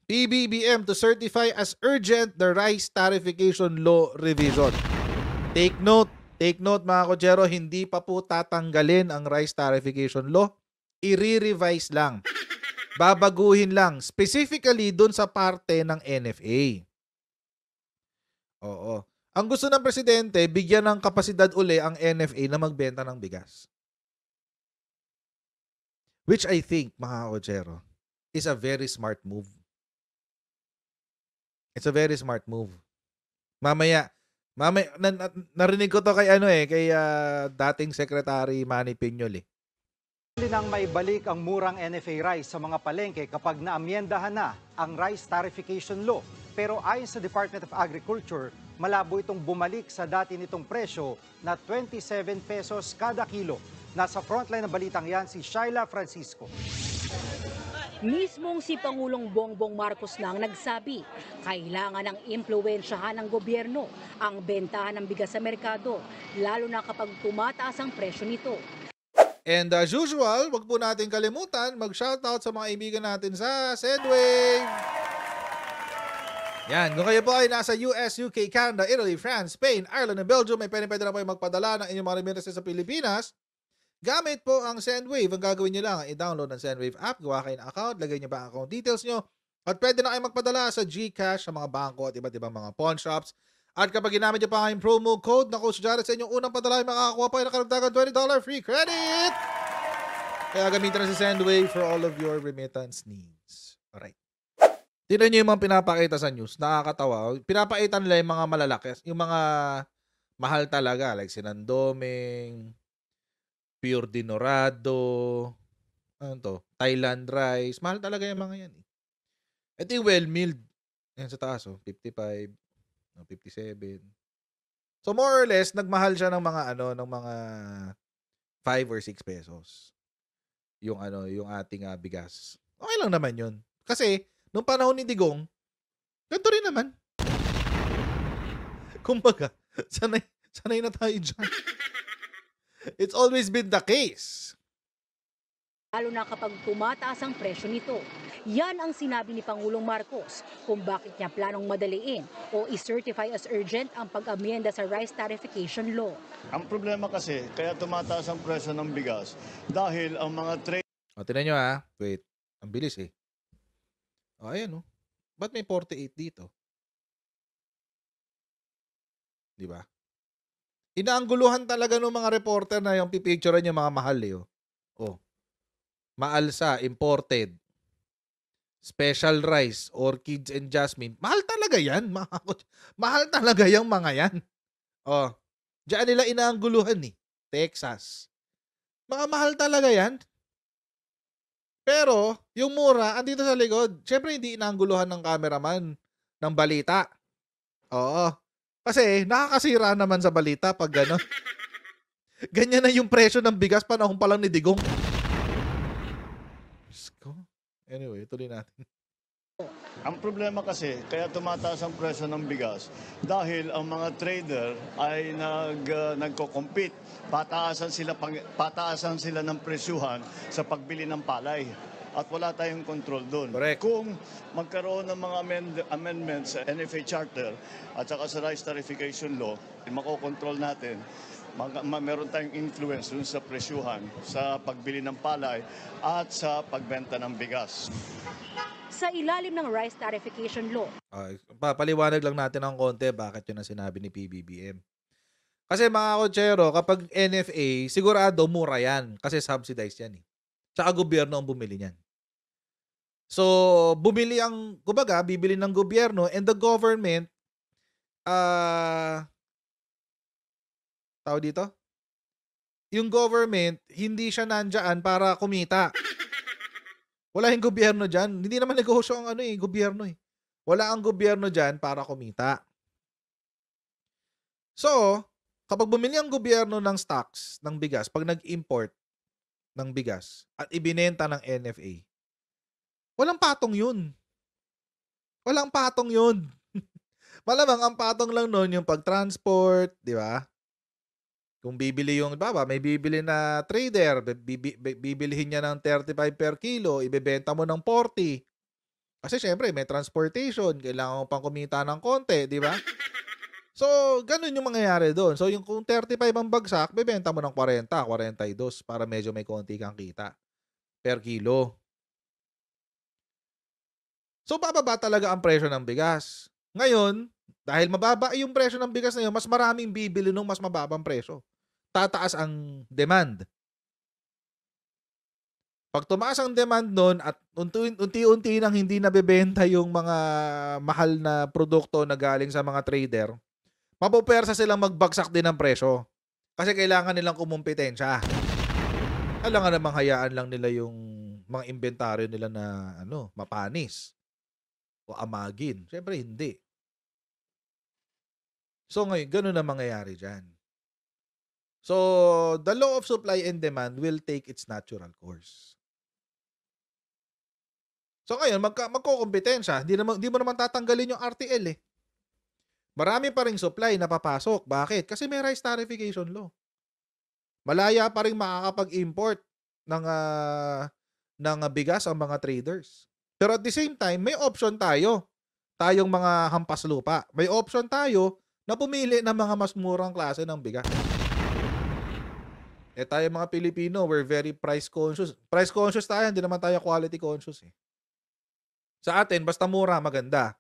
PBBM to certify as urgent the rice tariffication law revision. Take note mga kotsero, hindi pa po tatanggalin ang rice tariffication law. I-revise lang. Babaguhin lang. Specifically dun sa parte ng NFA. Oo. Ang gusto ng presidente, bigyan ng kapasidad uli ang NFA na magbenta ng bigas. Which I think, mga kotsero, is a very smart move. It's a very smart move. Mamaya narinig ko to kay dating Secretary Manny Piñol eh. Nang maibalik ang murang NFA rice sa mga palengke kapag naamyendahan na ang rice tariffication law. Pero ayon sa Department of Agriculture, malabo itong bumalik sa dati nitong presyo na 27 pesos kada kilo. Nasa frontline ng balitang yan si Shaila Francisco. Mismong si Pangulong Bongbong Marcos na ang nagsabi, kailangan ng impluwensyahan ng gobyerno ang bentahan ng bigas sa merkado, lalo na kapag tumataas ang presyo nito. And as usual, wag po natin kalimutan mag-shoutout sa mga kaibigan natin sa Sendwave. Yan, kung kayo po ay nasa US, UK, Canada, Italy, France, Spain, Ireland, and Belgium, may pwede na po yung magpadala ng inyong mga remittances sa Pilipinas. Gamit po ang Sendwave. Ang gagawin nyo lang, i-download ang Sendwave app, gawa kayo ng account, lagay nyo ba ang account details nyo, at pwede na kayo magpadala sa GCash, sa mga bangko at iba't ibang mga pawn shops. At kapag ginamit nyo pa kayong promo code na Coach Jared sa inyong unang padala, ay makakakuha pa kayo ng karagdagan $20 free credit! Kaya gamitin na si Sendwave for all of your remittance needs. Alright. Tignan nyo yung mga pinapakita sa news. Nakakatawa. Pinapakita nila yung mga malalaki. Yung mga mahal talaga. Like Sinandoming, Pure Dinorado, ano to? Thailand rice. Mahal talaga yung mga yan. Ito yung well-milled. Yan sa taas. 55, 57. So more or less, nagmahal siya ng mga ng mga 5 or 6 pesos. Yung yung ating bigas. Okay lang naman yun. Kasi, nung panahon ni Digong, ganito rin naman. Kumbaga, sanay na tayo dyan. It's always been the case. Lalo na kapag tumataas ang presyo nito. Yan ang sinabi ni Pangulong Marcos kung bakit niya planong madaliin o i-certify as urgent ang pag-amyenda sa rice tariffication law. Ang problema kasi, kaya tumataas ang presyo ng bigas dahil ang mga trade. O, tingnan nyo Wait. Ang bilis eh. O, ayan Ba't may 48 dito? Diba? Inaangguluhan talaga ng mga reporter na yung pipicturean yung mga mahal eh. Oh. Maalsa, imported. Special rice, orchids and jasmine. Mahal talaga yan. Mahal talaga yung mga yan. Oh. Diyan nila inaangguluhan eh. Texas. Mga mahal talaga yan. Pero, yung mura, andito sa likod. Siyempre, hindi inaangguluhan ng cameraman ng balita. Oo. Kasi, nakakasira naman sa balita pag gano'n. Ganyan na yung presyo ng bigas panahon pa lang ni Digong. Anyway, tuloy natin. Ang problema kasi, kaya tumataas ang presyo ng bigas dahil ang mga trader ay nagko-compete. Pataasan sila ng presyuhan sa pagbili ng palay. At wala tayong control doon. Correct. Kung magkaroon ng mga amendments sa NFA Charter at saka sa Rice Tariffication Law, makokontrol natin, meron tayong influence dun sa presyuhan, sa pagbili ng palay at sa pagbenta ng bigas. Sa ilalim ng rice tariffication law. Papaliwanag lang natin ng konti bakit yun ang sinabi ni PBBM. Kasi mga kotsero, kapag NFA, sigurado mura yan. Kasi subsidized yan eh. Tsaka gobyerno ang bumili niyan. So, bibili ng gobyerno and the government, tao dito? Yung government, hindi siya nandyan para kumita. Wala yung gobyerno dyan. Hindi naman negosyo ang gobyerno eh. Wala ang gobyerno dyan para kumita. So, kapag bumili ang gobyerno ng stocks, ng bigas, pag nag-import ng bigas at ibinenta ng NFA, walang patong yun. Walang patong yun. Malamang ang patong lang nun yung pag-transport, di ba? Kung bibili yung, may bibili na trader, bibilihin niya ng 35 per kilo, ibebenta mo ng 40. Kasi syempre may transportation, kailangan mo pang kumita ng konti, di ba? So, ganun yung mangyayari doon. So, yung kung 35 ang bagsak, bebenta mo ng 40, 42 para medyo may konti kang kita per kilo. So, bababa talaga ang presyo ng bigas. Ngayon, dahil mababa yung presyo ng bigas na yun, mas maraming bibili nung mas mababang presyo. Tataas ang demand. Pag tumaas ang demand nun at unti-unti nang hindi nabebenta yung mga mahal na produkto na galing sa mga trader, mapupersa silang magbagsak din ng presyo. Kasi kailangan nilang kumumpetensya. Kailangan namang hayaan lang nila yung mga inventaryo nila na mapanis o amagin. Siyempre hindi. So ngayon, ganun ang mangyayari dyan. So, the law of supply and demand will take its natural course. So ngayon, magkukumpetensya. Di mo naman tatanggalin yung RTL eh. Marami pa ring supply na papasok. Bakit? Kasi may rice tarification law. Malaya pa rin makakapag-import ng bigas ang mga traders. Pero at the same time, may option tayo. Tayong mga hampas lupa. May option tayo na pumili ng mga mas murang klase ng bigas. Tayo mga Pilipino, we're very price conscious. Price conscious tayo, hindi naman tayo quality conscious eh. Sa atin, basta mura, maganda.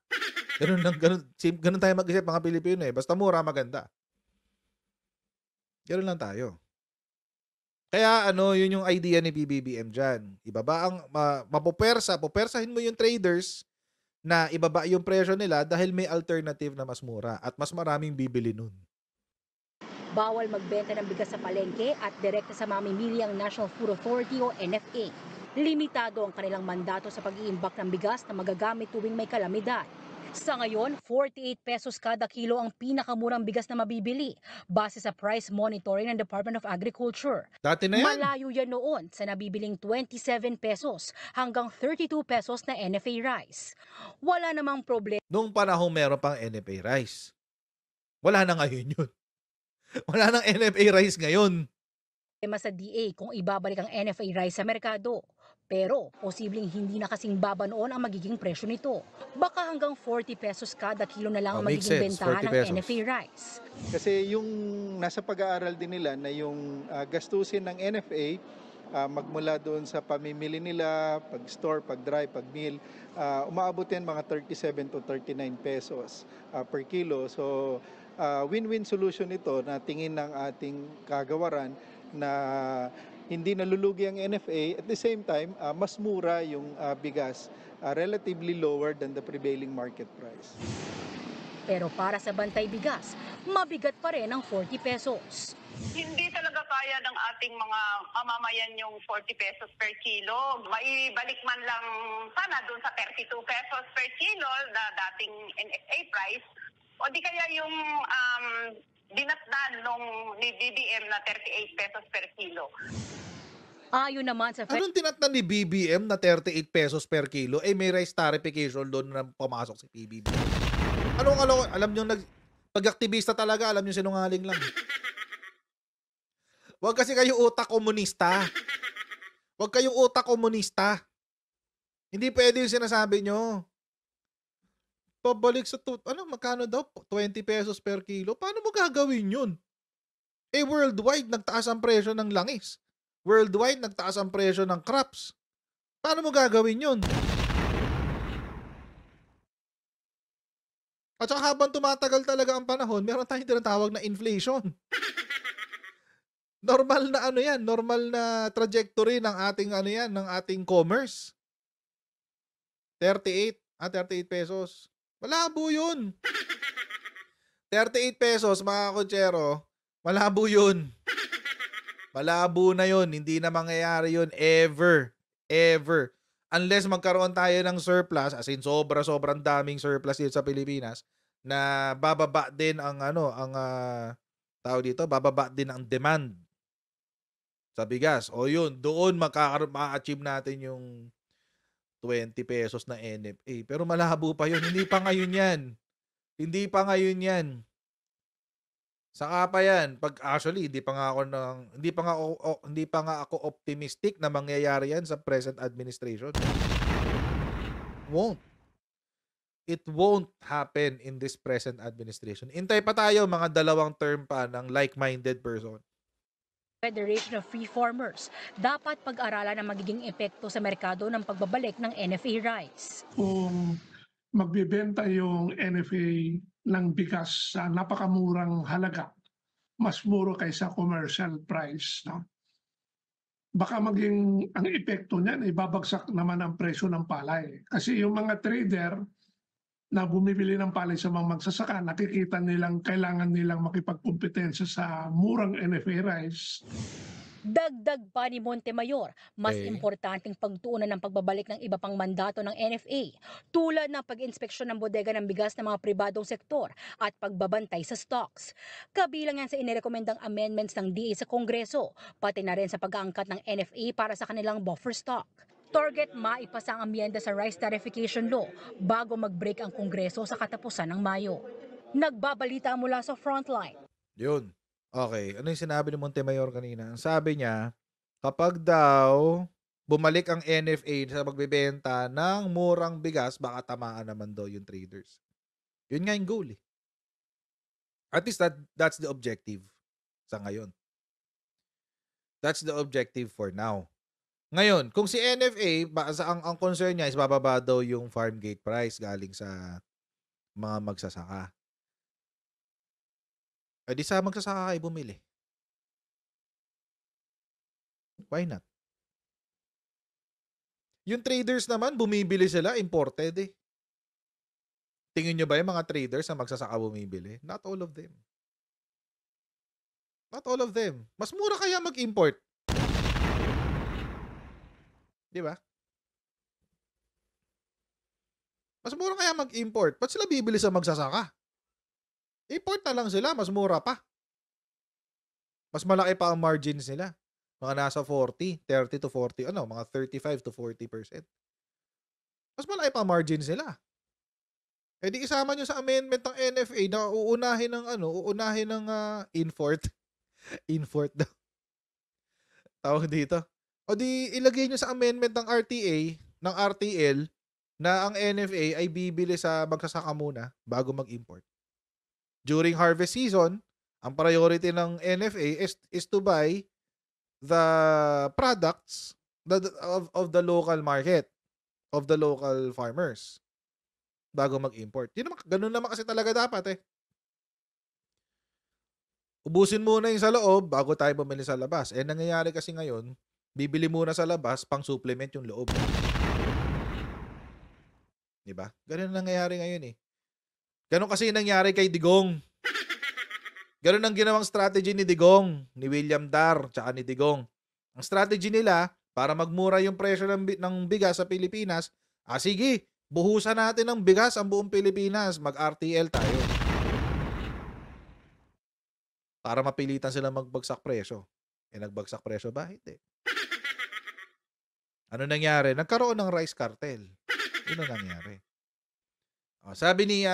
Ganun tayo mag-isip mga Pilipino eh. Basta mura, maganda. Ganun lang tayo. Kaya yun yung idea ni PBBM dyan. Ibaba ang, pupersahin mo yung traders na ibaba yung presyo nila dahil may alternative na mas mura at mas maraming bibili nun. Bawal magbenta ng bigas sa palengke at direkta sa mamimili ang National Food Authority o NFA. Limitado ang kanilang mandato sa pag-iimbak ng bigas na magagamit tuwing may kalamidad. Sa ngayon, 48 pesos kada kilo ang pinakamurang bigas na mabibili base sa price monitoring ng Department of Agriculture. Dati na yan. Malayo yan noon sa nabibiling 27 pesos hanggang 32 pesos na NFA rice. Wala namang problema Noong panahon meron pang NFA rice. Wala na ngayon yun. Wala nang NFA rice ngayon. sa DA kung ibabalik ang NFA rice sa merkado. Pero posibleng hindi na kasing baba noon ang magiging presyo nito. Baka hanggang 40 pesos kada kilo na lang ang Makes magiging sense, bentahan 40 ng pesos. NFA rice. Kasi yung nasa pag-aaral din nila na yung gastusin ng NFA magmula doon sa pamimili nila, pag-store, pag-dry, pag-meal, umaabot yan mga 37 to 39 pesos per kilo. So win-win solution ito na tingin ng ating kagawaran na hindi nalulugi ang NFA, at the same time, mas mura yung bigas, relatively lower than the prevailing market price. Pero para sa bantay bigas, mabigat pa rin ang 40 pesos. Hindi talaga kaya ng ating mga mamamayan yung 40 pesos per kilo. Maibalik man lang sana doon sa 32 pesos per kilo na dating NFA price. O di kaya yung dinatnan nung ni BBM na 38 pesos per kilo. Ayon naman sa Anong tinatnan ni BBM na 38 pesos per kilo? May rice tarification doon na pumasok si PBBM. Alam nyo, pag-aktivista talaga, alam nyo sinungaling lang. Huwag kasi kayo utak komunista. Huwag kayong utak komunista. Hindi pwede yung sinasabi nyo. Pabalik sa magkano daw? 20 pesos per kilo? Paano mo gagawin yun? Worldwide, nagtaas ang presyo ng langis. Worldwide, nagtaas ang presyo ng crops. Paano mo gagawin yun? At saka habang tumatagal talaga ang panahon, meron tayong tinatawag na inflation. Normal na normal na trajectory ng ating ng ating commerce. 38 pesos. Malabo yun. 38 pesos, mga kotsero, malabo yun. Malabo na yun. Hindi na mangyayari yun ever. Ever. Unless magkaroon tayo ng surplus, as in sobrang daming surplus dito sa Pilipinas, na bababa din ang bababa din ang demand sa bigas. O yun, doon ma-achieve natin yung 20 pesos na NFA. Pero malabo pa yun. Hindi pa ngayon yan. Hindi pa yan. Actually, hindi pa nga ako optimistic na mangyayari yan sa present administration. Won't. it won't happen in this present administration. Intay pa tayo mga 2 term pa ng like-minded person. Federation of Free Farmers, dapat pag-aralan ang magiging epekto sa merkado ng pagbabalik ng NFA rice. Kung magbebenta yung NFA ng bigas sa napakamurang halaga, mas mura kaysa commercial price, no? Baka maging ang epekto niyan ay babagsak naman ang presyo ng palay. Kasi yung mga trader na bumibili ng palay sa mga magsasaka, nakikita nilang kailangan nilang makipagkompetensya sa murang NFA rice. Dagdag pa ni Montemayor, mas Okay. importanteng pagtuunan ng pagbabalik ng iba pang mandato ng NFA tulad ng pag-inspeksyon ng bodega ng bigas ng mga pribadong sektor at pagbabantay sa stocks. Kabilang yan sa inirekomendang amendments ng DA sa Kongreso, pati na rin sa pag-aangkat ng NFA para sa kanilang buffer stock. Target maipasa ang amyenda sa rice tarification law bago mag-break ang Kongreso sa katapusan ng Mayo. Nagbabalita mula sa Frontline. Yun. Okay. Ano yung sinabi ni Montemayor kanina? Ang sabi niya, kapag daw bumalik ang NFA sa magbebenta ng murang bigas, baka tamaan naman daw yung traders. Yun nga yung goal eh. At least that's the objective sa ngayon. That's the objective for now. Ngayon, kung si NFA, ang concern niya is bababa daw yung farm gate price galing sa mga magsasaka. Eh di sa magsasaka kayo bumili. Why not? Yung traders naman, bumibili sila, imported eh. Tingin nyo ba yung mga traders na magsasaka bumibili? Not all of them. Not all of them. Mas mura kaya mag-import. Di ba? Mas mura kaya mag-import. Ba't sila bibili sa magsasaka? Import na lang sila, mas mura pa. Mas malaki pa ang margins nila. Mga nasa 40, 30 to 40, mga 35 to 40%. Mas malaki pa ang margins nila. Eh di isama nyo sa amendment ng NFA na uunahin ng import. Import daw. Tawag dito. O di ilagay nyo sa amendment ng RTL, na ang NFA ay bibili sa magsasaka muna bago mag-import. During harvest season, ang priority ng NFA is to buy the products of the local market, of the local farmers, bago mag-import. Ganun naman kasi talaga dapat eh. Ubusin muna yung sa loob bago tayo bumili sa labas. Eh, nangyayari kasi ngayon, bibili muna sa labas pang supplement yung loob. Diba? Ganun ang nangyayari ngayon eh. Ganun kasi nangyari kay Digong. Ganun ang ginawang strategy ni Digong, ni William Dar, tsaka ni Digong. Ang strategy nila, para magmura yung presyo ng bigas sa Pilipinas, sige, buhusan natin ng bigas ang buong Pilipinas, mag-RTL tayo. Para mapilitan sila magbagsak presyo. Eh, nagbagsak presyo ba? Hindi. Ano nangyari? Nagkaroon ng rice cartel. Yun ang nangyari. Sabi ni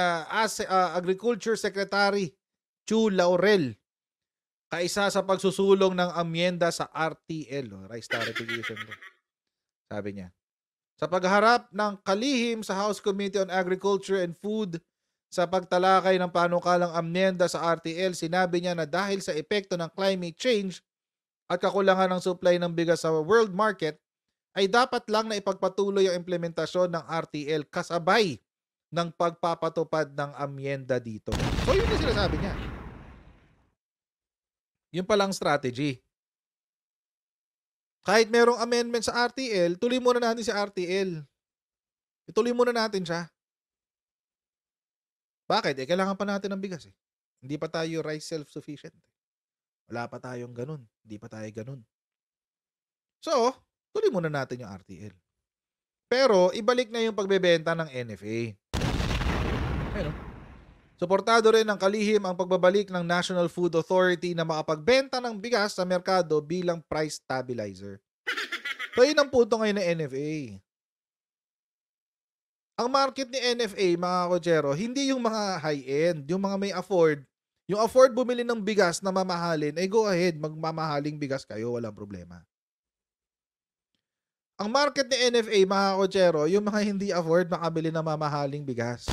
Agriculture Secretary Chu Laurel, kaisa sa pagsusulong ng amyenda sa RTL, Rice Tarification Law. Sabi niya, sa pagharap ng kalihim sa House Committee on Agriculture and Food sa pagtalakay ng panukalang amyenda sa RTL, sinabi niya na dahil sa epekto ng climate change at kakulangan ng supply ng bigas sa world market, ay dapat lang na ipagpatuloy ang implementasyon ng RTL kasabay ng pagpapatupad ng amyenda dito. So, yun yung sinasabi niya. Yun palang strategy. Kahit merong amendment sa RTL, tuloy muna natin si RTL. Ituloy muna natin siya. Bakit? Kailangan pa natin ng bigas eh. Hindi pa tayo rice self-sufficient. Wala pa tayong ganun. Hindi pa tayo ganun. So, tuloy muna natin yung RTL. Pero, ibalik na yung pagbebenta ng NFA. Ayun. Suportado rin ng kalihim ang pagbabalik ng National Food Authority na makapagbenta ng bigas sa merkado bilang price stabilizer. So, yun ang punto ngayon ng NFA. Ang market ni NFA, mga kotsero, hindi yung mga high-end, yung mga may afford. Yung afford bumili ng bigas na mamahalin, go ahead, magmamahaling bigas kayo, walang problema. Ang market ni NFA, mga kotsero, yung mga hindi afford makabili ng mamahaling bigas.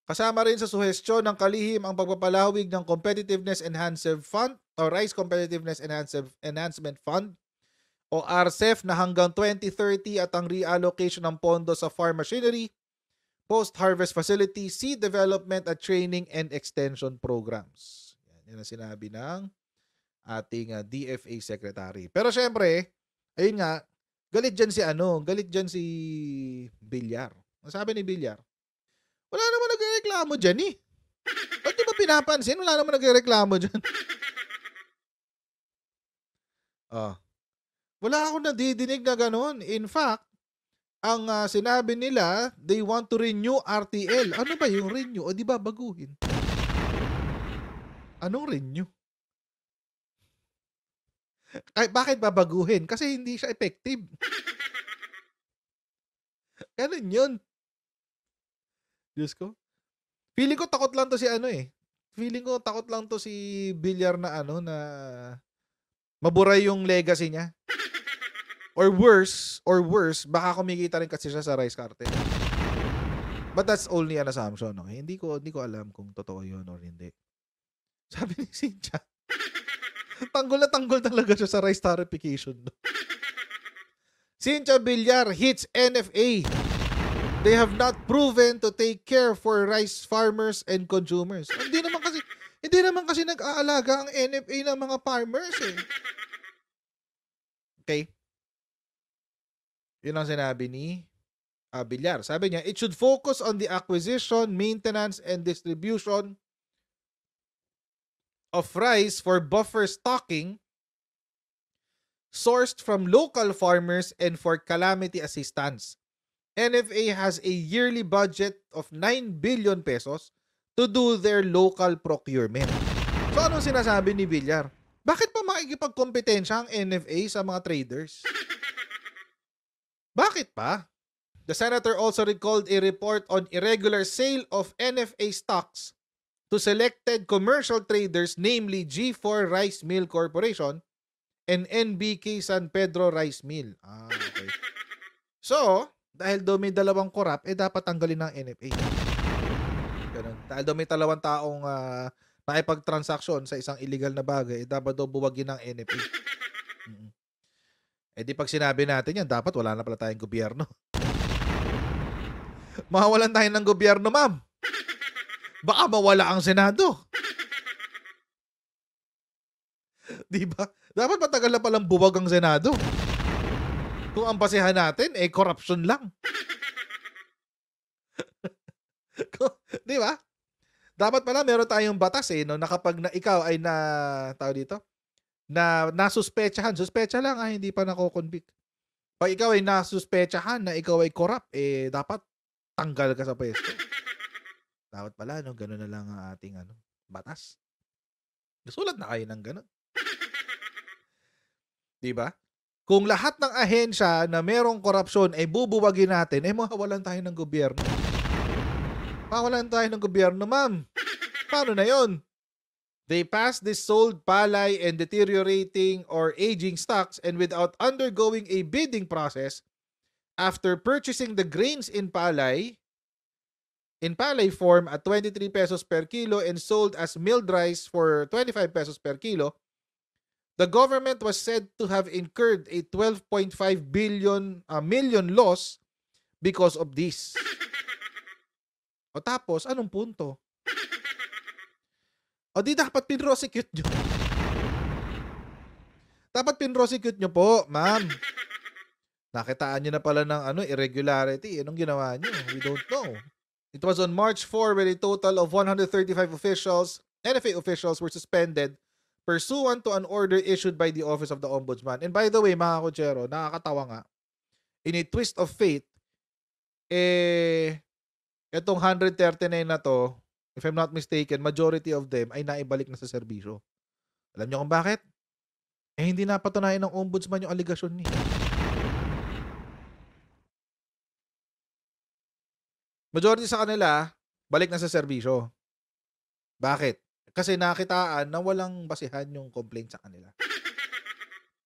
Kasama rin sa suhestyon ng kalihim ang pagpapalawig ng Competitiveness Enhancement Fund o Rice Competitiveness Enhancement Fund o RCEF na hanggang 2030 at ang reallocation ng pondo sa farm machinery, post-harvest facility, seed development at training and extension programs. Yan ang sinabi ng ating DFA Secretary. Pero syempre, ayun nga, galit dyan si Villar. Ang sabi ni Villar, wala naman nagreklamo dyan eh. Ba't di ba pinapansin? Wala naman nagreklamo dyan. Wala akong nadidinig na ganun. In fact, ang sinabi nila, they want to renew RTL. Ano ba yung renew? O di ba baguhin? Anong renew? Ay, bakit babaguhin? Kasi hindi siya effective. Ganun yun. Diyos ko. Feeling ko takot lang to si Feeling ko takot lang to si Villar na na maburay yung legacy niya. Or worse, baka kumikita rin kasi siya sa rice cartel. But that's only an assumption, okay? Hindi ko alam kung totoo yun or hindi. Sabi ni Cynthia, tanggol na tanggol talaga siya sa rice tarification. Cynthia Villar hits NFA. They have not proven to take care for rice farmers and consumers. Hindi naman kasi nag-aalaga ang NFA ng mga farmers eh. Okay? Yun ang sinabi ni Villar. Sabi niya, it should focus on the acquisition, maintenance, and distribution of rice for buffer stocking sourced from local farmers and for calamity assistance. NFA has a yearly budget of 9 billion pesos to do their local procurement. So anong sinasabi ni Villar? Bakit pa makikipagkompetensya ang NFA sa mga traders? Bakit pa? The senator also recalled a report on irregular sale of NFA stocks to selected commercial traders, namely G4 Rice Mill Corporation and NBK San Pedro Rice Mill. Okay. So, dahil daw may dalawang korap, dapat tanggalin ng NFA. Ganun. Dahil daw may dalawang taong nakipag-transaksyon sa isang illegal na bagay, dapat daw buwagin ng NFA. Di pag sinabi natin yan, dapat wala na pala tayong gobyerno. Mawalan tayo ng gobyerno, ma'am. Baka mawala ang Senado. Di ba? Dapat matagal na palang buwag ang Senado. Kung ang basehan natin, corruption lang. Di ba? Dapat pala meron tayong batas na kapag ikaw ay nasuspechahan, suspecha lang hindi pa nako-convict. Pag ikaw ay nasuspechahan na ikaw ay corrupt, dapat tanggal ka sa pwesto. Dapat pala, gano'n na lang ang ating batas. Nasulat na kayo ng gano'n. Di ba? Kung lahat ng ahensya na merong korupsyon ay bubuwagin natin, mawawalan tayo ng gobyerno. Mawawalan tayo ng gobyerno, ma'am. Paano na yon? They passed this sold palay and deteriorating or aging stocks and without undergoing a bidding process, after purchasing the grains in palay form at 23 pesos per kilo and sold as milled rice for 25 pesos per kilo, the government was said to have incurred a 12.5 million loss because of this. O tapos, anong punto? O di dapat pinrosecute nyo. Dapat pinrosecute nyo po, ma'am. Nakitaan nyo na pala ng irregularity. Anong ginawa nyo? We don't know. It was on March 4 when a total of 135 NFA officials were suspended pursuant to an order issued by the Office of the Ombudsman. And by the way, mga kotsero, nakakatawa nga, in a twist of fate, itong 139 na to, if I'm not mistaken, majority of them ay naibalik na sa serbisyo. Alam niyo kung bakit? Hindi napatunayan ng ombudsman yung aligasyon niya. Majority sa kanila, balik na sa serbisyo. Bakit? Kasi nakitaan na walang basihan yung complaint sa kanila.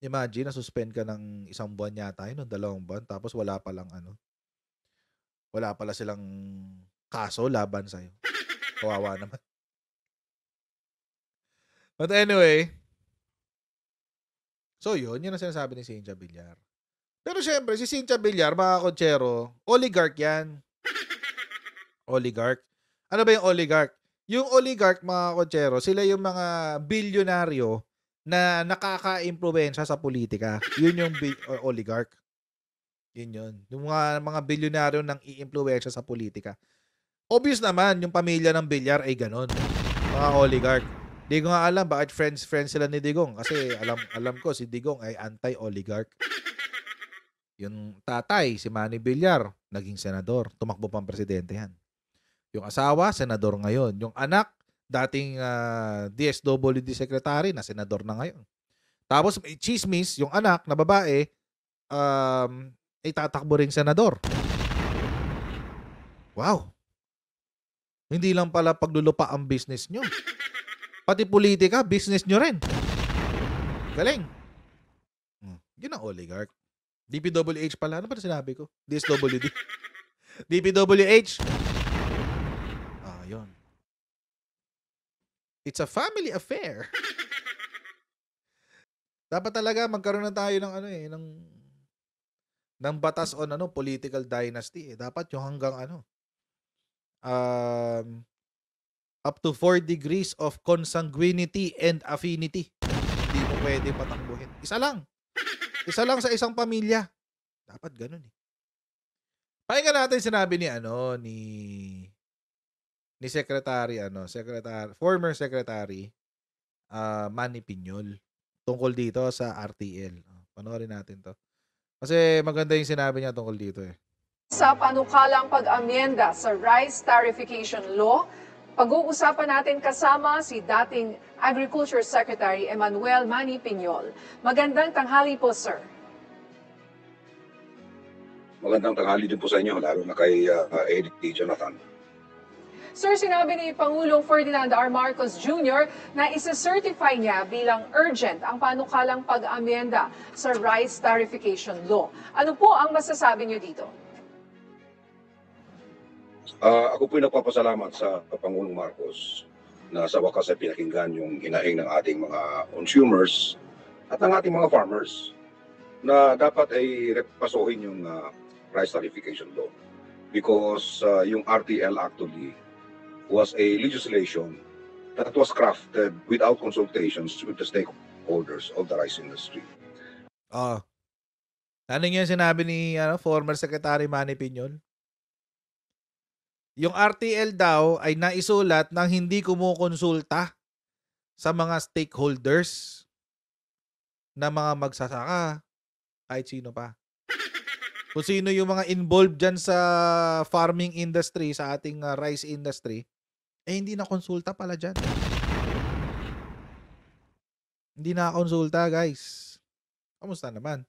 Imagine, na-suspend ka ng 1 buwan yata yun, o 2 buwan, tapos wala pala silang kaso laban sa'yo. Kawawa naman. But anyway, so yun ang sinasabi ni Cynthia Villar. Pero syempre, si Cynthia Villar, mga kotsero, oligarch yan. Oligarch. Ano ba yung oligarch? Yung oligarch, mga kotsero, sila yung mga bilyonaryo na nakaka-impluwensya sa politika. Yun yung oligarch. Yun yun. Yung mga bilyonaryo nang i-impluwensya sa politika. Obvious naman, yung pamilya ng Villar ay ganon. Mga oligarch. Di ko nga alam bakit friends sila ni Digong. Kasi alam ko si Digong ay anti-oligarch. Yung tatay, si Manny Villar, naging senador. Tumakbo pang presidente yan. Yung asawa, senador ngayon. Yung anak, dating DSWD secretary, na senador na ngayon. Tapos may chismis, yung anak na babae, ay tatakbo ring senador. Wow. Hindi lang pala paglulupa ang business nyo. Pati politika, business nyo rin. Galing. Yun ang oligarch. DPWH pala. Ano ba sinabi ko? DSWD. DPWH. Yun. It's a family affair. Dapat talaga magkaroon na tayo ng ng batas on political dynasty. Dapat yung hanggang up to 4 degrees of consanguinity and affinity. Hindi mo pwede patakbuhin. Isa lang. Isa lang sa isang pamilya. Dapat ganun eh. Pakinggan natin sinabi ni former secretary Manny Piñol tungkol dito sa RTL. Panoorin natin to. Kasi maganda yung sinabi niya tungkol dito eh. Sa panukalang pag-amyenda sa Rice Tarification Law, pag-uusapan natin kasama si dating Agriculture Secretary Emmanuel Manny Piñol. Magandang tanghali po, sir. Magandang tanghali din po sa inyo, lalo na kay Eddie Jonathan. Sir, sinabi ni Pangulong Ferdinand R. Marcos Jr. na isa-certify niya bilang urgent ang panukalang pag-amyenda sa Rice Tarification Law. Ano po ang masasabi niyo dito? Ako po nagpapasalamat sa Pangulong Marcos na sa wakas ay pinakinggan yung hinaing ng ating mga consumers at ng ating mga farmers na dapat ay repasuhin yung Rice Tarification Law because yung RTL actually was a legislation that was crafted without consultations with the stakeholders of the rice industry. Ano yung sinabi ni former Secretary Manny Piñol? Yung RTL daw ay naisulat nang hindi kumukonsulta sa mga stakeholders na mga magsasaka, kahit sino pa. Kung sino yung mga involved dyan sa farming industry, sa ating rice industry, hindi na konsulta pala dyan. Hindi na konsulta, guys. Kamusta naman?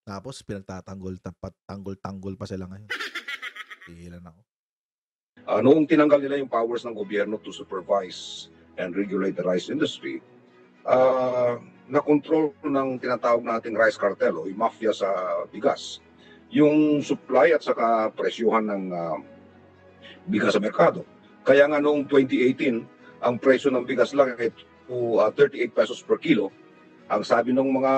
Tapos pinagtatanggol pa sila ngayon. Tigilan ako. Noong tinanggal nila yung powers ng gobyerno to supervise and regulate the rice industry, na-control ng tinatawag nating rice cartel o yung mafia sa bigas. Yung supply at saka presyuhan ng bigas sa merkado. Kaya nga noong 2018, ang presyo ng bigas lang ay 38 pesos per kilo. Ang sabi ng mga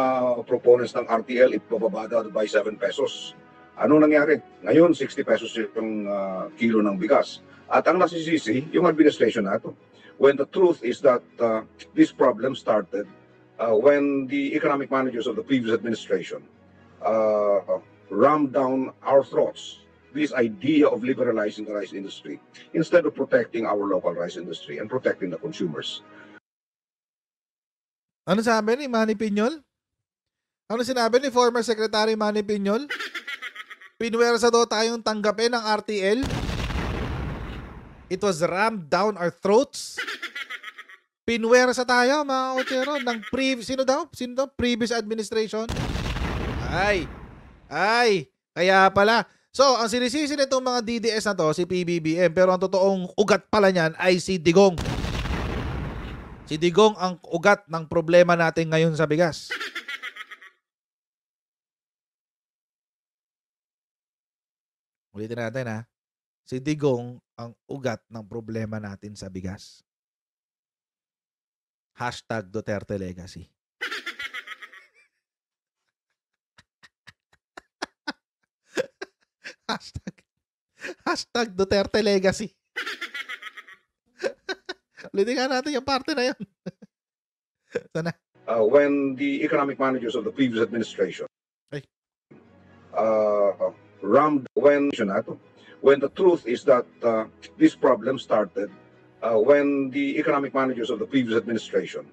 proponents ng RTL, ipababa daw by 7 pesos. Ano nangyari? Ngayon, 60 pesos yung kilo ng bigas. At ang nasisisi, yung administration na ito. When the truth is that this problem started when the economic managers of the previous administration rammed down our throats this idea of liberalizing the rice industry instead of protecting our local rice industry and protecting the consumers. Ano sabi ni Manny Piñol? Ano sinabi ni former Secretary Manny Piñol? Pinwersa daw tayong tanggapin ng RTL? It was rammed down our throats? Pinwersa tayo, mga kotsero, ng sino daw? Previous administration? Ay, kaya pala. So, ang sinisisi nitong mga DDS na to, si PBBM, pero ang totoong ugat pala niyan ay si Digong. Si Digong ang ugat ng problema natin ngayon sa bigas. Ulitin natin ha. Si Digong ang ugat ng problema natin sa bigas. #Duterte Legacy. Duterte Legacy. Ulitin nga natin yung parte na yun. Sana. When the economic managers of the previous administration Ay. rammed when the truth is that this problem started when the economic managers of the previous administration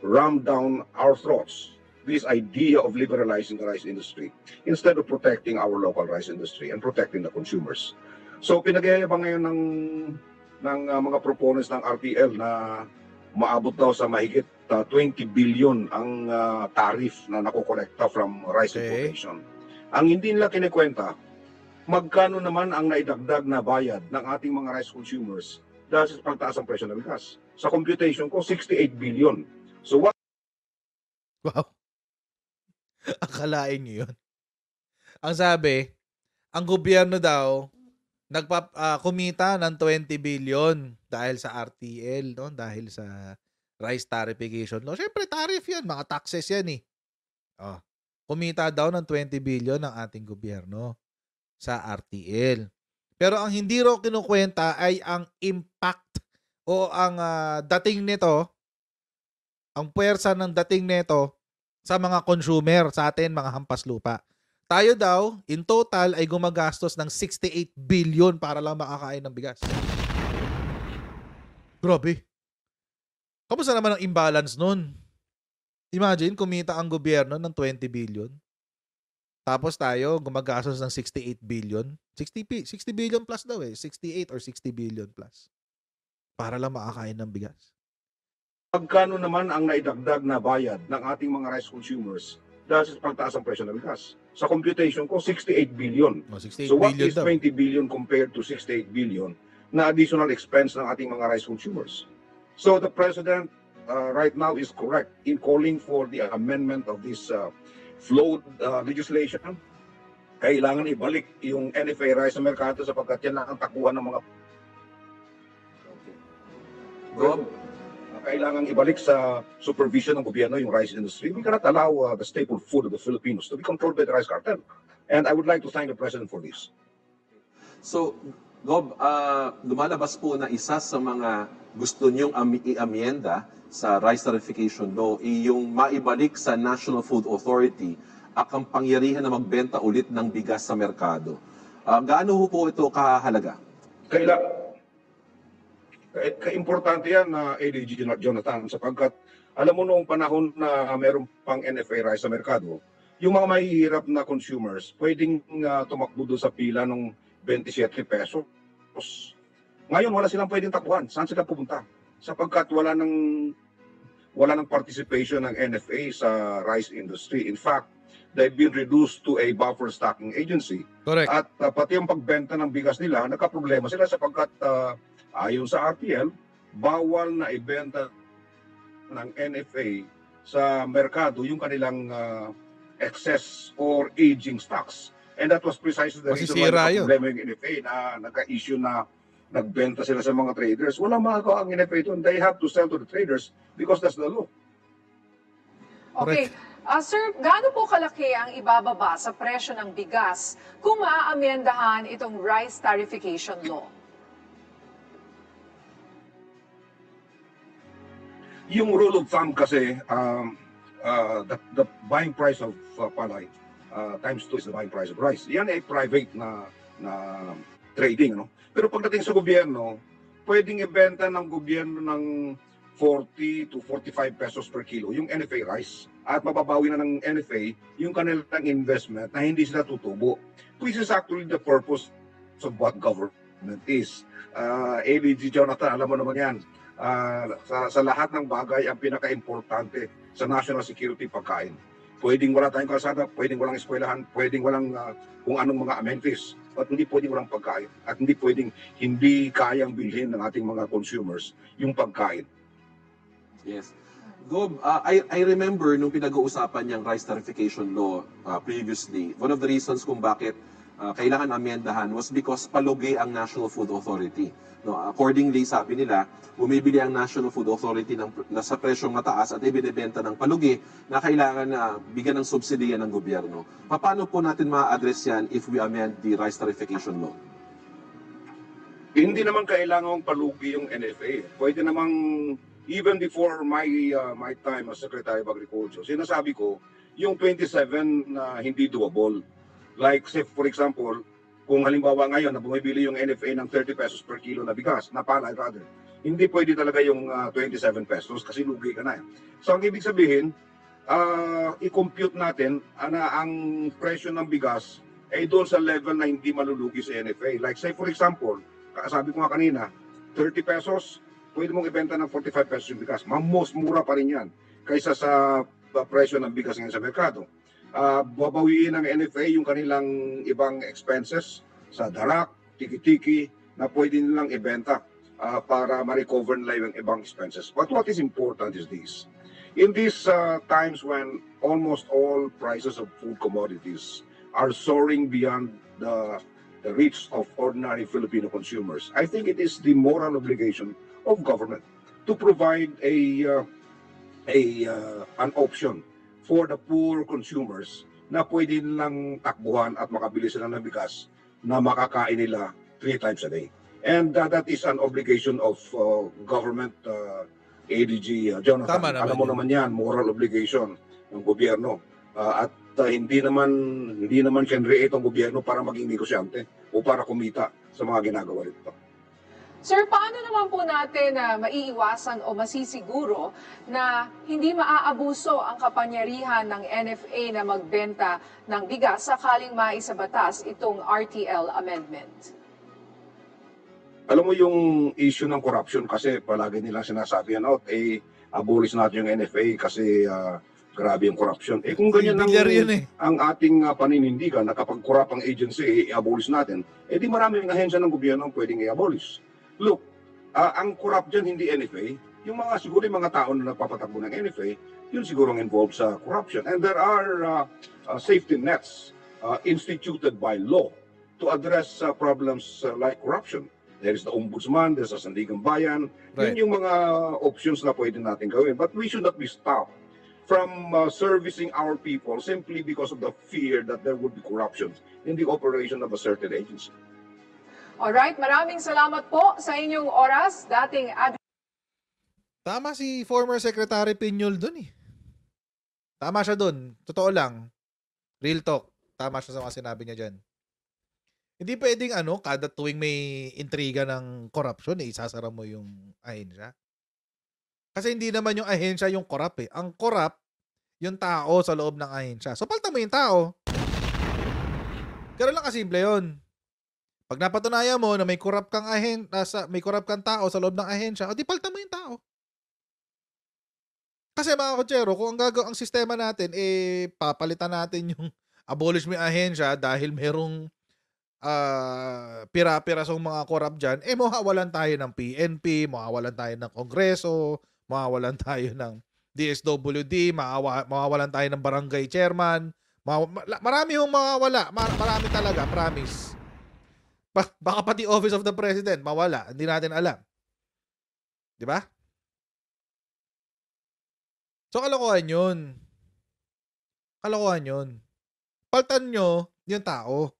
rammed down our throats this idea of liberalizing the rice industry instead of protecting our local rice industry and protecting the consumers. So pinag-iayabang ngayon ng mga proponents ng RTL na maabot daw sa mahigit 20 billion ang tariff na nakokolekta from rice importation. Ang hindi nila kinikwenta, magkano naman ang naidagdag na bayad ng ating mga rice consumers dahil sa pagtaas ng presyo ng bigas. Sa computation ko, 68 billion. So what? Wow. Akalain nyo yun. Ang sabi, ang gobyerno daw, kumita ng 20 billion dahil sa RTL, no? Dahil sa rice tariffication. No? Siyempre, tariff yan. Mga taxes yan eh. Oh. Kumita daw ng 20 billion ng ating gobyerno sa RTL. Pero ang hindi raw kinukwenta ay ang impact o ang dating nito, ang puwersa ng dating nito sa mga consumer, sa atin mga hampas lupa. Tayo daw, in total, ay gumagastos ng 68 billion para lang makakain ng bigas. Grabe. Kamusta naman ang imbalance nun? Imagine, kumita ang gobyerno ng 20 billion. Tapos tayo, gumagastos ng 68 billion. 60 billion plus daw eh. 68 or 60 billion plus. Para lang makakain ng bigas. Magkano naman ang naidagdag na bayad ng ating mga rice consumers dahil sa pagtaas ng presyo ng bigas? Sa computation ko, 68 billion. 68 so what billion is daw. 20 billion compared to 68 billion na additional expense ng ating mga rice consumers? So the President right now is correct in calling for the amendment of this flawed legislation. Kailangan ibalik yung NFA rice sa merkado sapagkat yan ang takuhan ng mga kailangan ibalik sa supervision ng gobyerno yung rice industry. We cannot allow the staple food of the Filipinos to be controlled by the rice cartel. And I would like to thank the President for this. So, Gob, lumalabas po na isa sa mga gusto niyong i-amyenda sa rice tariffication law yung maibalik sa National Food Authority ang pangyarihan na magbenta ulit ng bigas sa merkado. Gaano po ito kahalaga? Importante yan na ADG Jonathan sapagkat alam mo noong panahon na meron pang NFA rice sa merkado, yung mga mahihirap na consumers pwedeng tumakbo doon sa pila ng 27 pesos. Ngayon wala silang pwedeng takbuhan. Saan sila pupunta? Sapagkat wala ng participation ng NFA sa rice industry. In fact, they've been reduced to a buffer stocking agency. Correct. At pati yung pagbenta ng bigas nila, nagkaproblema sila sapagkat ayon sa RTL, bawal na ibenta ng NFA sa merkado yung kanilang excess or aging stocks. And that was precisely the reason why problema yung NFA na nagka-issue na nagbenta sila sa mga traders. Walang magagawa ang NFA doon. They have to sell to the traders because that's the law. Okay. Sir, gaano po kalaki ang ibababa sa presyo ng bigas kung maaamyendahan itong rice tariffication law? Yung rule of thumb kasi, the buying price of palay times 2 is the buying price of rice. Yan ay private na trading. No? Pero pagdating sa gobyerno, pwedeng ibenta ng gobyerno ng 40 to 45 pesos per kilo yung NFA rice at mababawi na ng NFA yung kanilang investment na hindi sila tutubo. Which is actually the purpose of what government is. ABG Jonathan, alam mo naman yan. Sa lahat ng bagay, ang pinaka-importante sa national security pagkain. Pwedeng wala tayong kalsada, pwedeng walang eskwelahan, pwedeng walang kung anong mga amenities, at hindi pwedeng walang pagkain. At hindi pwedeng hindi kayang bilhin ng ating mga consumers yung pagkain. Yes. Gob, I remember nung pinag-uusapan niyang rice tarification law previously, one of the reasons kung bakit kailangan amyendahan was because palugi ang National Food Authority. No, accordingly, sabi nila, bumibili ang National Food Authority sa presyong mataas at ibinibenta ng palugi na kailangan na bigyan ng subsidiya ng gobyerno. Paano po natin ma-address yan if we amend the rice tarification law? Hindi naman kailangan palugi yung NFA. Pwede namang, even before my time as Secretary of Agriculture, sinasabi ko, yung 27 na hindi doable. Like, say, for example, kung halimbawa ngayon na bumibili yung NFA ng 30 pesos per kilo na bigas, na palay rather, hindi pwede talaga yung 27 pesos kasi lugi ka na. So, ang ibig sabihin, i-compute natin na ang presyo ng bigas ay doon sa level na hindi malulugi sa NFA. Like, say, for example, sabi ko nga kanina, 30 pesos, pwede mong ibenta ng 45 pesos yung bigas. Most mura pa rin yan kaysa sa presyo ng bigas ngayon sa merkado. Babawiin ng NFA yung kanilang ibang expenses sa darak, tiki-tiki na pwede nilang ibenta para ma-recover nila yung ibang expenses. But what is important is this. In these times when almost all prices of food commodities are soaring beyond the reach of ordinary Filipino consumers, I think it is the moral obligation of government to provide an option for the poor consumers na pwede nilang takbuhan at makabili sila ng bigas na makakain nila 3 times a day. And that is an obligation of government, ADG, Jonathan. Tama naman Alam mo naman yan, moral obligation ng gobyerno. At hindi naman kinreate ang gobyerno para maging negosyante o para kumita sa mga ginagawa nito. Sir, paano naman po natin maiiwasan o masisiguro na hindi maaabuso ang kapangyarihan ng NFA na magbenta ng bigas sakaling maisabatas itong RTL amendment? Alam mo yung issue ng corruption kasi palagi nilang sinasabi abolish natin yung NFA kasi grabe yung corruption. Kung ganyan ang ating paninindigan na kapag corrupt ang agency, i-abolish natin, di maraming ahensya ng gobyerno ang pwedeng i-abolish. Look, ang corrupt dyan hindi NFA. Yung siguro yung mga tao na nagpapatakbo ng NFA, yun siguro ang involved sa corruption. And there are safety nets instituted by law to address problems like corruption. There is the Ombudsman, there's the Sandigan Bayan. Right. Yun yung mga options na pwede natin gawin. But we should not be stopped from servicing our people simply because of the fear that there would be corruption in the operation of a certain agency. Alright, maraming salamat po sa inyong oras, dating Tama si former Secretary Piñol dun eh. Tama siya dun. Totoo lang. Real talk. Tama siya sa mga sinabi niya dyan. Hindi pwedeng kada tuwing may intriga ng corruption, isasara mo yung ahensya. Kasi hindi naman yung ahensya yung corrupt eh. Ang corrupt, yung tao sa loob ng ahensya. So, palta mo yung tao. Ganun lang kasimple yun. Pag napatunayan mo na may corrupt kang tao sa loob ng ahensya, di palta mo yung tao. Kasi mga kotsero, kung ang sistema natin, papalitan natin yung abolish mo yung ahensya dahil merong pira-pirasong mga corrupt dyan, mawawalan tayo ng PNP, mawawalan tayo ng Kongreso, mawawalan tayo ng DSWD, mawawalan tayo ng barangay chairman, marami yung mawawala, marami talaga, promise. Baka pati Office of the President mawala, hindi natin alam. 'Di ba? So kalokohan 'yun. Kalokohan 'yun. Paltan nyo yung tao.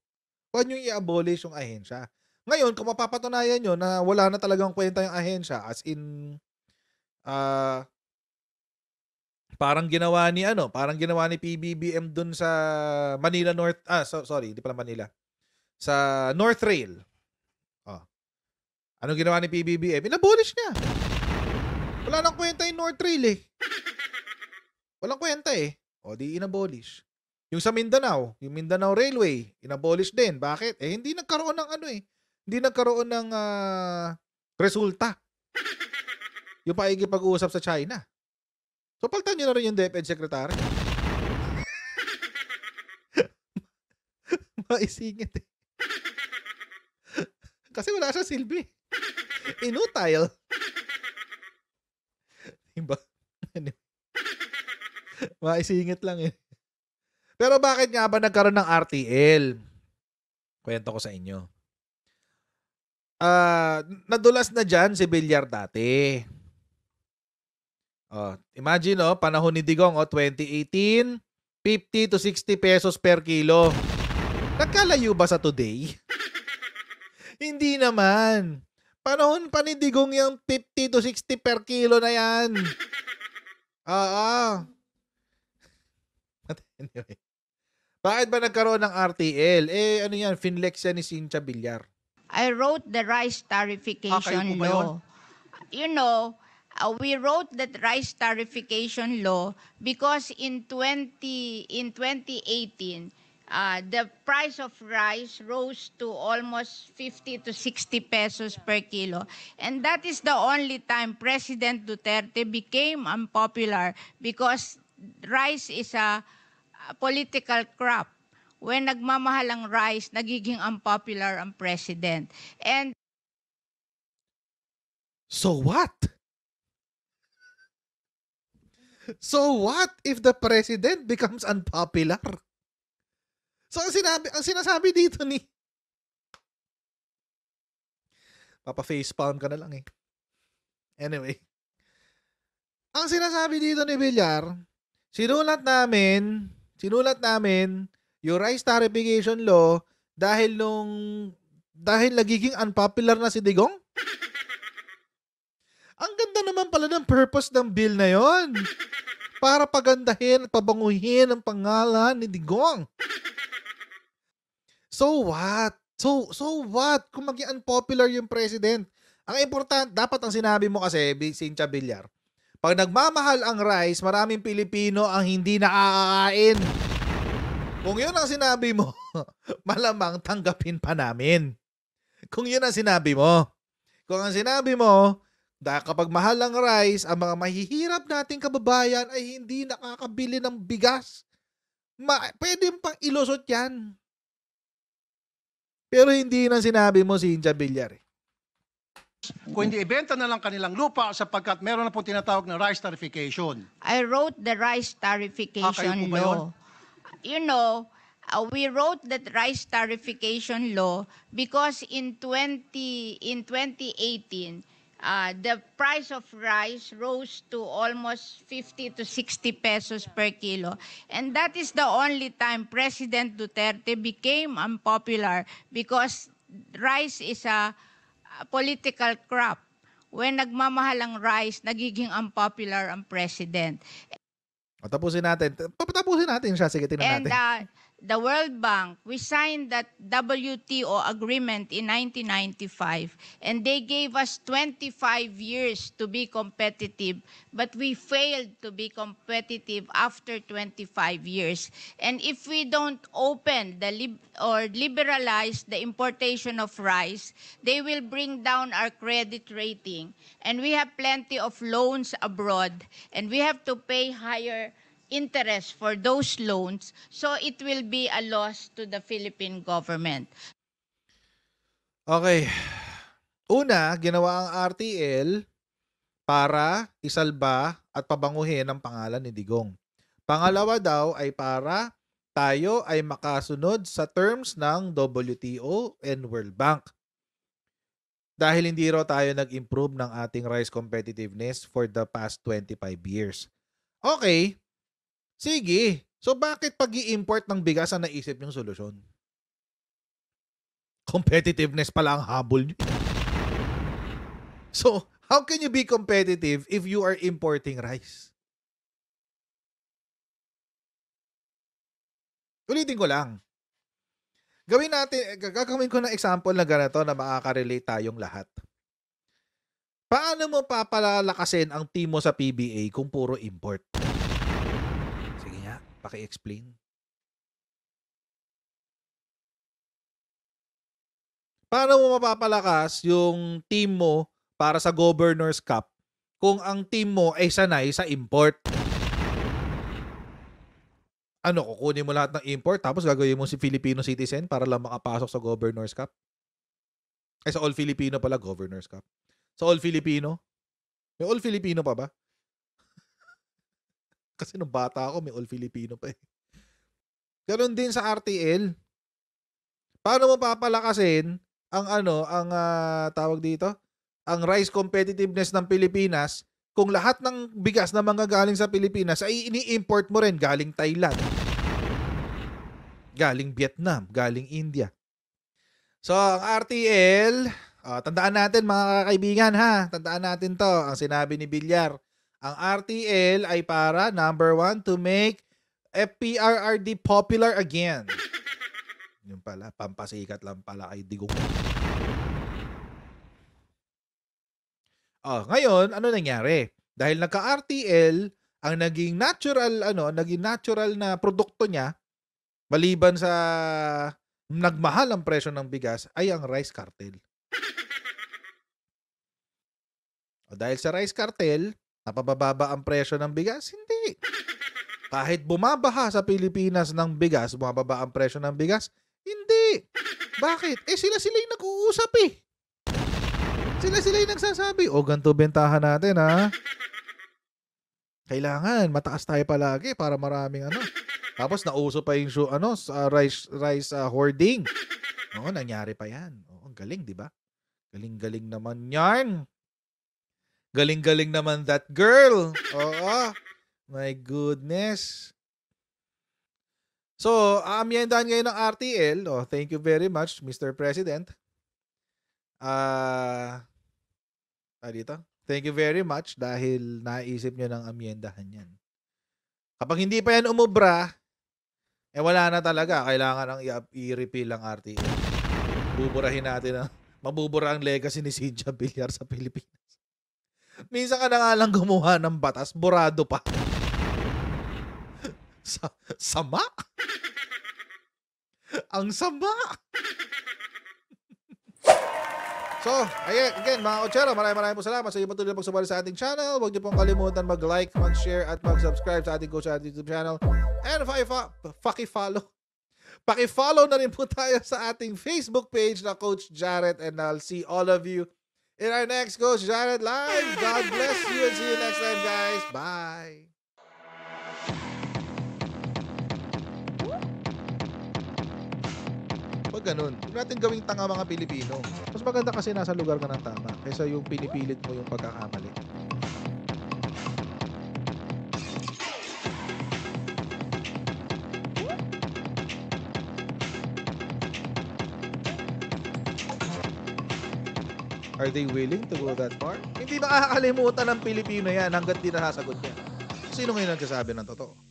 Huwag nyo i-abolish yung ahensya. Ngayon, kung mapapatunayan nyo na wala na talagang kwenta yung ahensya, as in parang ginawa ni PBBM dun sa Manila North, hindi pala Manila. Sa North Rail. Anong ginawa ni PBBM? In-abolish niya. Wala nang kwenta yung North Rail eh. Walang kwenta eh. Di in-abolish. Yung sa Mindanao, yung Mindanao Railway, in-abolish din. Bakit? Hindi nagkaroon ng hindi nagkaroon ng resulta. Yung paikipag-uusap sa China. So, paltan nyo na rin yung DepEd Secretary. Maisingit eh. Kasi wala siya silbi. Inutile. Diba? Maisingit lang eh. Pero bakit nga ba nagkaroon ng RTL? Kwento ko sa inyo. Nadulas na dyan si Villar dati. Imagine panahon ni Digong 2018, 50 to 60 pesos per kilo. Nagkalayo ba sa today? Hindi naman. Panahon pa ni Digong yung 50 to 60 per kilo na yan. Anyway. Bakit ba nagkaroon ng RTL? Ano yan? Finlex yan ni Cynthia Villar. I wrote the rice tarification law. You know, we wrote that rice tarification law because in 2018, the price of rice rose to almost 50 to 60 pesos per kilo. And that is the only time President Duterte became unpopular because rice is a political crop. When nagmamahal ang rice, nagiging unpopular ang president. And so what? So what if the president becomes unpopular? So ang sinasabi dito ni Papa-facepalm ka na lang eh. Anyway. Ang sinasabi dito ni Villar, sinulat namin yung rice tarification law dahil nagiging unpopular na si Digong? Ang ganda naman pala ng purpose ng bill na yon. Para pagandahin at pabanguhin ang pangalan ni Digong. So what? So what? Kung maging unpopular yung president. Ang importante, dapat ang sinabi mo kasi, Cynthia Villar, pag nagmamahal ang rice, maraming Pilipino ang hindi naaain. Kung yun ang sinabi mo, malamang tanggapin pa namin. Kung yun ang sinabi mo. Kung ang sinabi mo, kapag mahal ang rice, ang mga mahihirap nating kababayan ay hindi nakakabili ng bigas. Pwede pang ilusot yan. Pero hindi yun ang sinabi mo, Cynthia Villar. Kung hindi ibenta na lang kanilang lupa sapagkat meron na po tinatawag na rice tarification. I wrote the rice tarification law. You know, we wrote that rice tarification law because in 2018, the price of rice rose to almost 50 to 60 pesos per kilo. And that is the only time President Duterte became unpopular because rice is a political crop. When nagmamahal ang rice, nagiging unpopular ang president. Tapusin natin siya. Sige, tingnan natin. And the World Bank, we signed that WTO agreement in 1995, and they gave us 25 years to be competitive, but we failed to be competitive after 25 years. And if we don't open or liberalize the importation of rice, they will bring down our credit rating. And we have plenty of loans abroad, and we have to pay higher interest for those loans, so it will be a loss to the Philippine government. Okay. Una, ginawa ang RTL para isalba at pabanguhin ang pangalan ni Digong. Pangalawa daw ay para tayo ay makasunod sa terms ng WTO and World Bank. Dahil hindi raw tayo nag-improve ng ating rice competitiveness for the past 25 years. Okay. Sige. So bakit pag-i-import ng bigas ang naisip yung solusyon? Competitiveness pala ang habol nyo. So, how can you be competitive if you are importing rice? Ulitin ko lang. Gagawin ko ng example na ganito na makaka-relate tayong lahat. Paano mo papalalakasin ang team mo sa PBA kung puro import? Sige nga, paki-explain. Paano mo mapapalakas yung team mo para sa Governor's Cup kung ang team mo ay sanay sa import? Ano, kukunin mo lahat ng import tapos gagawin mo si Filipino citizen para lang makapasok sa Governor's Cup? Ay, sa All Filipino pala, Governor's Cup. Sa All Filipino? May All Filipino pa ba? Kasi nung bata ako, may all Filipino pa eh. Ganon din sa RTL. Paano mo papalakasin ang tawag dito? Ang rice competitiveness ng Pilipinas kung lahat ng bigas na mga galing sa Pilipinas ay ini-import mo rin galing Thailand, galing Vietnam, galing India. So, ang RTL, tandaan natin mga kaibigan ha, tandaan natin to, ang sinabi ni Villar. Ang RTL ay para, number 1, to make FPRRD popular again. Yun pala, pampasikat lang pala kay Digong. Ngayon, ano nangyari? Dahil nagka-RTL, ang naging natural na produkto niya, maliban sa nagmahal ang presyo ng bigas, ay ang rice cartel. Dahil sa rice cartel, napababa ang presyo ng bigas? Hindi. Kahit bumabaha sa Pilipinas ng bigas, bumababa ang presyo ng bigas? Hindi. Bakit? Sila yung nag-uusap eh. Sila yung nagsasabi, ganito bentahan natin ha. Kailangan, mataas tayo palagi para maraming Tapos nauso pa yung rice hoarding. Nangyari pa yan. Galing, di ba? Galing-galing naman yan. Galing-galing naman that girl. My goodness. So, aamyendahan ngayon ng RTL. Thank you very much, Mr. President. Dito. Thank you very much dahil naisip nyo ng amyendahan yan. Kapag hindi pa yan umubra, wala na talaga. Kailangan ang i-repeal ang RTL. Buburahin natin mabubura ang legacy ni Cynthia Villar sa Pilipinas. Minsan ka na nga lang gumawa ng batas, burado pa. Sama? Ang sama! So, again, mga Ochero, maraming po salamat sa iyo patuloy na pagsubali sa ating channel. Huwag niyo pong kalimutan mag-like, mag-share, at mag-subscribe sa ating Coach Jared YouTube channel. And paki-follow na rin po tayo sa ating Facebook page na Coach Jared, and I'll see all of you in our next Coach Jared Live. God bless you and see you next time, guys. Bye! Pag ganun, huwag natin gawing tanga mga Pilipino. Mas maganda kasi nasa lugar ka ng tama kaysa yung pinipilit mo yung pagkakamali. Are they willing to go that far? Hindi makakalimutan ng Pilipino yan hanggat di nasasagot niya. Sino ngayon nagsasabi ng totoo?